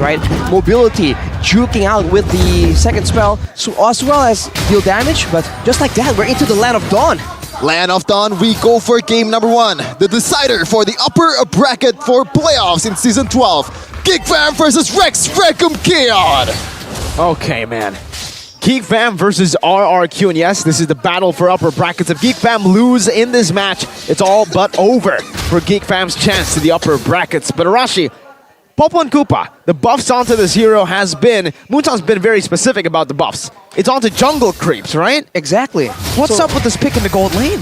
right? Mobility, juking out with the second spell, so as well as deal damage, but just like that, we're into the Land of Dawn. Land of Dawn, we go for game number 1. The decider for the upper bracket for playoffs in Season 12. GEEK Fam versus Rex Recum Chaos. Okay, man. GEEK Fam versus RRQ, and yes, this is the battle for upper brackets. If GEEK Fam lose in this match, it's all but over for GEEK Fam's chance to the upper brackets. But Arashi, Popo and Koopa, the buffs onto this hero has been... Moonton's been very specific about the buffs. It's onto jungle creeps, right? Exactly. What's up with this pick in the gold lane?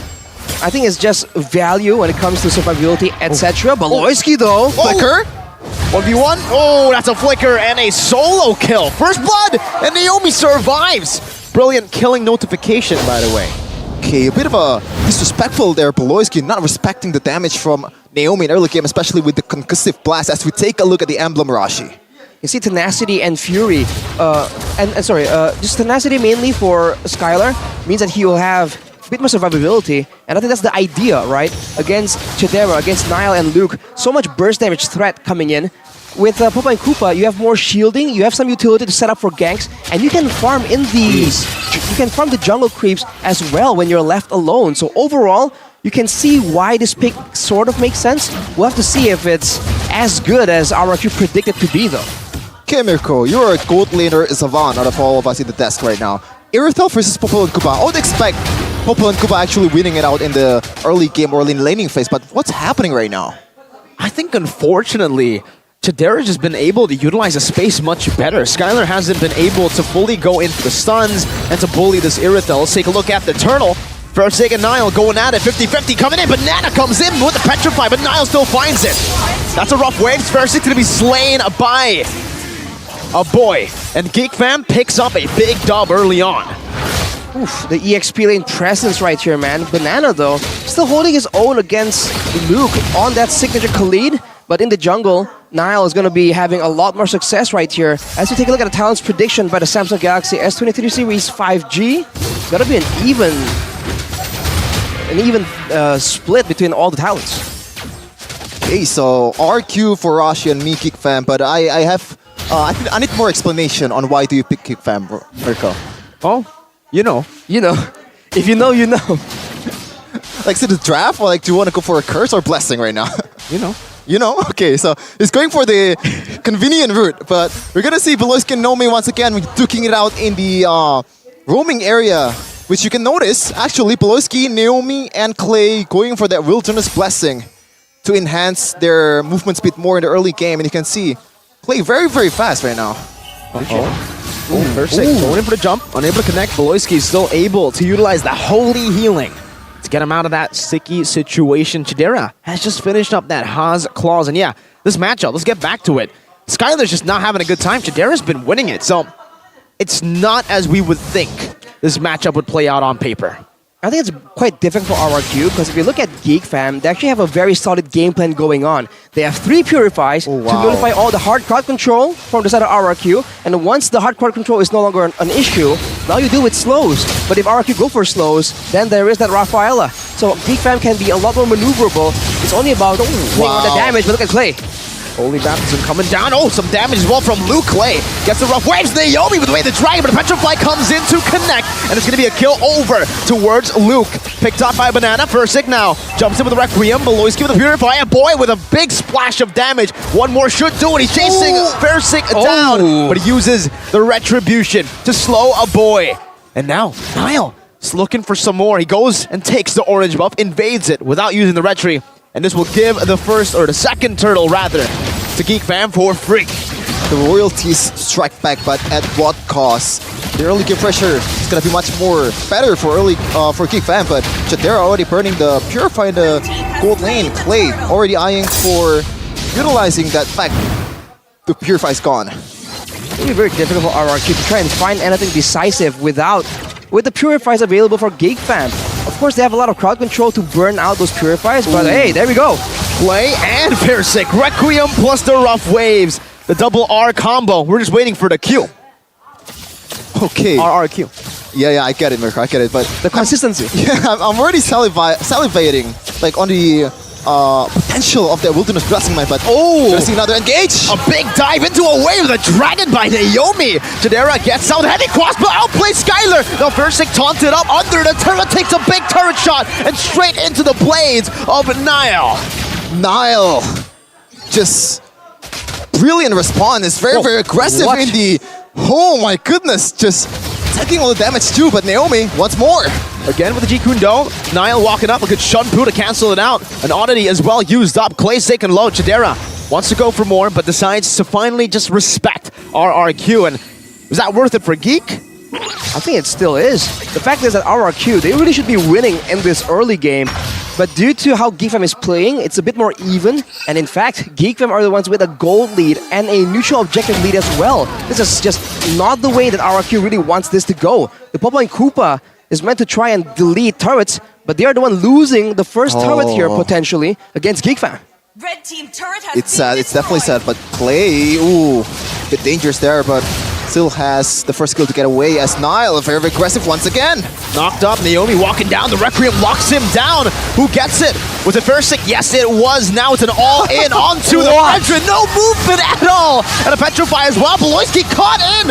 I think it's just value when it comes to survivability, etc. Baloyski though. Flicker. 1v1. Oh, that's a flicker and a solo kill. First blood, and Naomi survives. Brilliant killing notification, by the way. Okay, a bit of a disrespectful there, Baloyski, not respecting the damage from Naomi in early game, especially with the concussive blast, as we take a look at the emblem, Rashi. You see Tenacity and Fury, just Tenacity mainly for Skylar means that he will have a bit more survivability, and I think that's the idea, right? Against Chidera, against Niall and Luke, so much burst damage threat coming in. With Popo and Koopa, you have more shielding, you have some utility to set up for ganks, and you can farm in the jungle creeps as well when you're left alone. So overall, you can see why this pick sort of makes sense. We'll have to see if it's as good as RRQ predicted to be, though. Okay, Mirko, you're a gold laner savant out of all of us in the desk right now. Irithel versus Popo and Koopa. I would expect Popo and Koopa actually winning it out in the early game or in laning phase, but what's happening right now? I think, unfortunately, Chidera's just been able to utilize the space much better. Skylar hasn't been able to fully go into the stuns and to bully this Irithel. Let's take a look at the Turtle. First and Niall going at it, 50-50 coming in. Banana comes in with the Petrify, but Niall still finds it. That's a rough wave. First gonna be slain by a boy. And GEEK Fam picks up a big dub early on. Oof, the EXP lane presence right here, man. Banana, though, still holding his own against Luke on that signature Khalid. But in the jungle, Niall is going to be having a lot more success right here. As we take a look at the talents prediction by the Samsung Galaxy S23 series 5G, it's going to be an even split between all the talents. Okay, so RQ for Rashi and me, GEEK Fam, but I need more explanation on why do you pick GEEK Fam, Mirko. Oh, you know. You know. If you know, you know. Like, is it a draft, or like, do you want to go for a curse or blessing right now? You know. You know? Okay, so it's going for the convenient route, but we're gonna see Baloyski and Naomi once again duking it out in the roaming area, which you can notice, actually, Baloyski, Naomi, and Clay going for that Wilderness Blessing to enhance their movement speed more in the early game, and you can see Clay very, very fast right now. First going in for the jump, unable to connect. Baloyski is still able to utilize the Holy Healing to get him out of that sticky situation. Chidera has just finished up that Haas Claws. And yeah, this matchup, let's get back to it. Skylar's just not having a good time. Chidera's been winning it. So it's not as we would think this matchup would play out on paper. I think it's quite difficult for RRQ because if you look at GEEK Fam, they actually have a very solid game plan going on. They have 3 Purifies to nullify all the hard crowd control from the side of RRQ, and once the hard crowd control is no longer an issue, now you deal with slows. But if RRQ go for slows, then there is that Rafaela. So GEEK Fam can be a lot more maneuverable. It's only about playing on the damage, but look at Clay. Holy Baptism coming down. Oh, some damage as well from Luke. Clay gets the rough waves. Naomi with the way the dragon, but the Petrify comes in to connect, and it's going to be a kill over towards Luke. Picked up by Banana. Versick now jumps in with the Requiem. Baloyski with the Purify. And boy, with a big splash of damage. One more should do it. He's chasing Versick down, but he uses the Retribution to slow a boy. And now, Niall is looking for some more. He goes and takes the orange buff, invades it without using the Retri. And this will give the second turtle rather, to GEEK Fam for free. The royalties strike back, but at what cost? The early game pressure is gonna be much more better for GEEK Fam, but Chidera already burning the Purify in the gold lane. Clay already eyeing for utilizing that fact. The Purify is gone. It'll be very difficult for RRQ to try and find anything decisive with the Purifies available for GEEK Fam. Of course, they have a lot of crowd control to burn out those Purifies, but hey, there we go. Play and Versick. Requiem plus the rough waves. The double R combo. We're just waiting for the Q. Okay. RRQ. Yeah, I get it, Mirko, I get it, but the consistency. Yeah, I'm already salivating, like on the potential of their Wilderness Blessing Might, but pressing another engage. A big dive into a wave of the dragon by Naomi. Jadera gets out, heavy crossbow, outplays Skylar. The first thing taunted up under the turret, takes a big turret shot and straight into the blades of Nile. Nile, just brilliant respawn. Is very aggressive in the. Oh my goodness, just taking all the damage too. But Naomi once more. Again with the G Kundo, Nile walking up, a good Shunpu to cancel it out. An oddity as well used up. Clay's taken low. Chidera wants to go for more, but decides to finally just respect RRQ. And was that worth it for GEEK? I think it still is. The fact is that RRQ, they really should be winning in this early game. But due to how GeekFam is playing, it's a bit more even. And in fact, GeekFam are the ones with a gold lead and a neutral objective lead as well. This is just not the way that RRQ really wants this to go. The Popo and Koopa is meant to try and delete turrets, but they are the one losing the first turret here potentially against GeekFam. Red team turret has It's sad, it's definitely sad, but Clay, ooh, a bit dangerous there, but still has the first skill to get away as Nile, very aggressive once again. Knocked up, Naomi walking down, the Requiem locks him down. Who gets it? Was it first stick? Yes, it was. Now it's an all-in onto the Petra. No movement at all. And a Petrify as well. Beloyski caught in.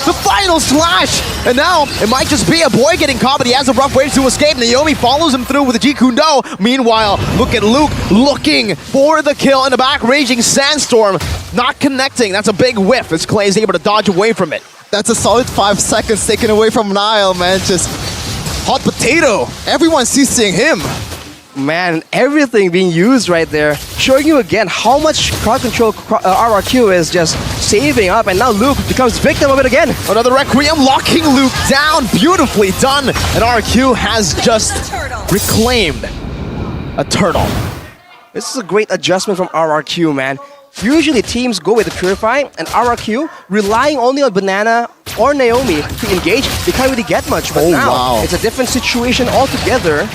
The final slash. And now it might just be a boy getting caught, but he has a rough way to escape. Naomi follows him through with a G Kundo. Meanwhile, look at Luke looking for the kill in the back. Raging Sandstorm not connecting. That's a big whiff as Clay is able to dodge away from it. That's a solid 5 seconds taken away from Nile, man. Just hot potato. Everyone's seeing him. Man, everything being used right there, showing you again how much crowd control RRQ is just saving up, and now Luke becomes victim of it again. Another Requiem locking Luke down, beautifully done, and RRQ has just reclaimed a turtle. This is a great adjustment from RRQ, man. Usually teams go with the Purify, and RRQ, relying only on Banana or Naomi to engage, they can't really get much, but now it's a different situation altogether.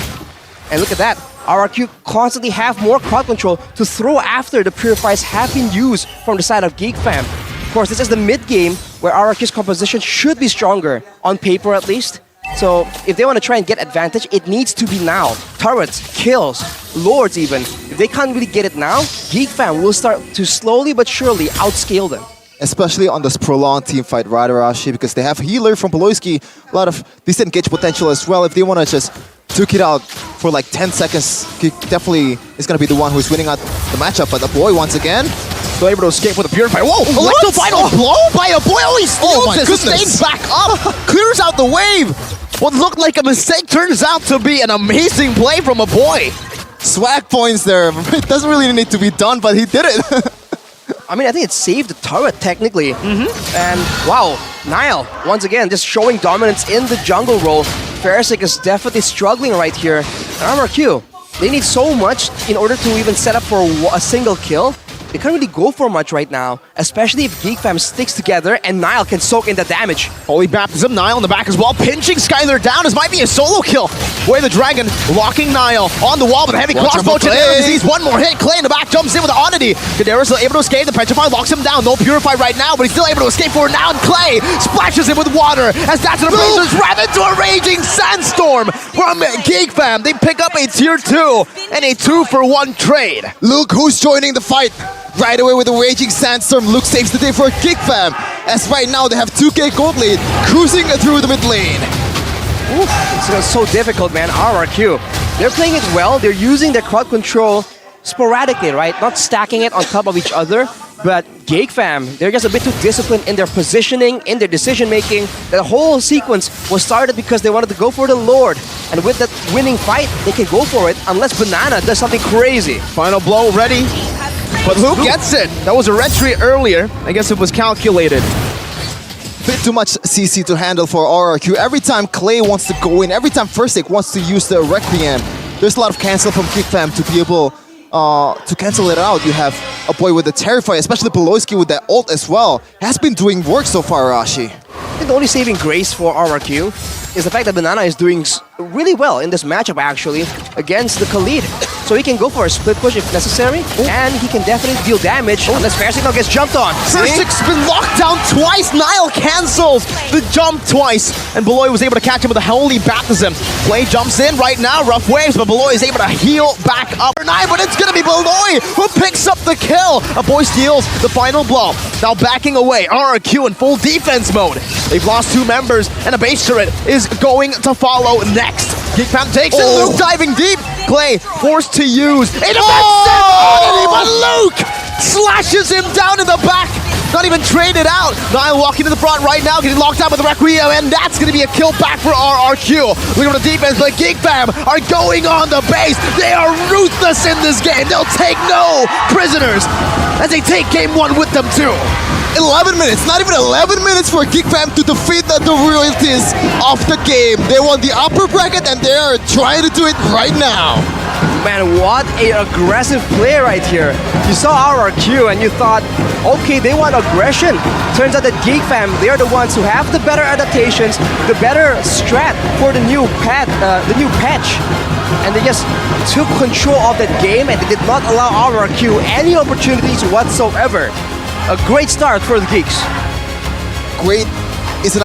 And look at that. RRQ constantly have more crowd control to throw after the Purifies have been used from the side of GeekFam. Of course, this is the mid-game where RRQ's composition should be stronger, on paper at least. So if they want to try and get advantage, it needs to be now. Turrets, kills, lords even. If they can't really get it now, GeekFam will start to slowly but surely outscale them. Especially on this prolonged team fight, right, Arashi, because they have healer from Beloyski, a lot of disengage potential as well. If they want to just took it out for like 10 seconds, GEEK definitely is going to be the one who's winning out the matchup. But the boy, once again, still able to escape with a Purify. Whoa! Electro final blow by a boy! Oh, he steals it! Sustains back up! Clears out the wave! What looked like a mistake turns out to be an amazing play from a boy. swag points there. It doesn't really need to be done, but he did it. I mean, I think it saved the turret, technically. And wow, Nile, once again, just showing dominance in the jungle role. Ferrisic is definitely struggling right here. And RRQ, they need so much in order to even set up for a single kill. They can't really go for much right now, especially if GeekFam sticks together and Nile can soak in the damage. Holy Baptism, Nile in the back as well, pinching Skylar down. This might be a solo kill. Boy the Dragon locking Nile on the wall with a heavy crossbow. Chidera sees one more hit. Clay in the back jumps in with the oddity. Chidera still able to escape. The Petrify locks him down. No Purify right now, but he's still able to escape for now. And Clay splashes him with water as that's an Blazers ram into a Raging Sandstorm from GeekFam. They pick up a tier 2 and a 2-for-1 trade. Luke, who's joining the fight? Right away with the Raging Sandstorm, Luke saves the day for GeekFam. As right now they have 2k gold lead, cruising through the mid lane. Oof, it's so difficult, man. RRQ, they're playing it well. They're using their crowd control sporadically, right? Not stacking it on top of each other. But GeekFam, they're just a bit too disciplined in their positioning, in their decision-making. The whole sequence was started because they wanted to go for the Lord. And with that winning fight, they can go for it unless Banana does something crazy. Final blow ready. But Luke gets it. That was a retreat earlier. I guess it was calculated. Bit too much CC to handle for RRQ. Every time Clay wants to go in, every time Firstick wants to use the Requiem, there's a lot of cancel from GeekFam to be able to cancel it out. You have a boy with the Terrify, especially Beloyski with that ult as well. Has been doing work so far, Arashi. I think the only saving grace for RRQ is the fact that Banana is doing really well in this matchup, actually, against the Khalid. so he can go for a split push if necessary, and he can definitely deal damage unless Fair Signal gets jumped on. Versik's been locked down twice. Nile cancels the jump twice, and Beloy was able to catch him with a Holy Baptism. Play jumps in right now, rough waves, but Beloy is able to heal back up. But it's gonna be Beloy who picks up the kill. A boy steals the final blow. Now backing away, RRQ in full defense mode. They've lost 2 members, and a base turret is going to follow next. GEEK takes it, Luke diving deep. Clay forced to use a defensive oddity, but Luke slashes him down in the back. Not even traded out. Nile walking to the front right now, getting locked out with the Requiem, and that's going to be a kill back for RRQ. Look at the defense, but GEEK are going on the base. They are ruthless in this game. They'll take no prisoners as they take game 1 with them too. 11 minutes, not even 11 minutes for GEEK to defeat the royalties of the game. They won the upper bracket and they are trying to do it right now. Man, what an aggressive play right here. You saw RRQ and you thought, okay, they want aggression. Turns out that GEEK they are the ones who have the better adaptations, the better strat for the new patch. And they just took control of that game and they did not allow RRQ any opportunities whatsoever. A great start for the GEEKs. Great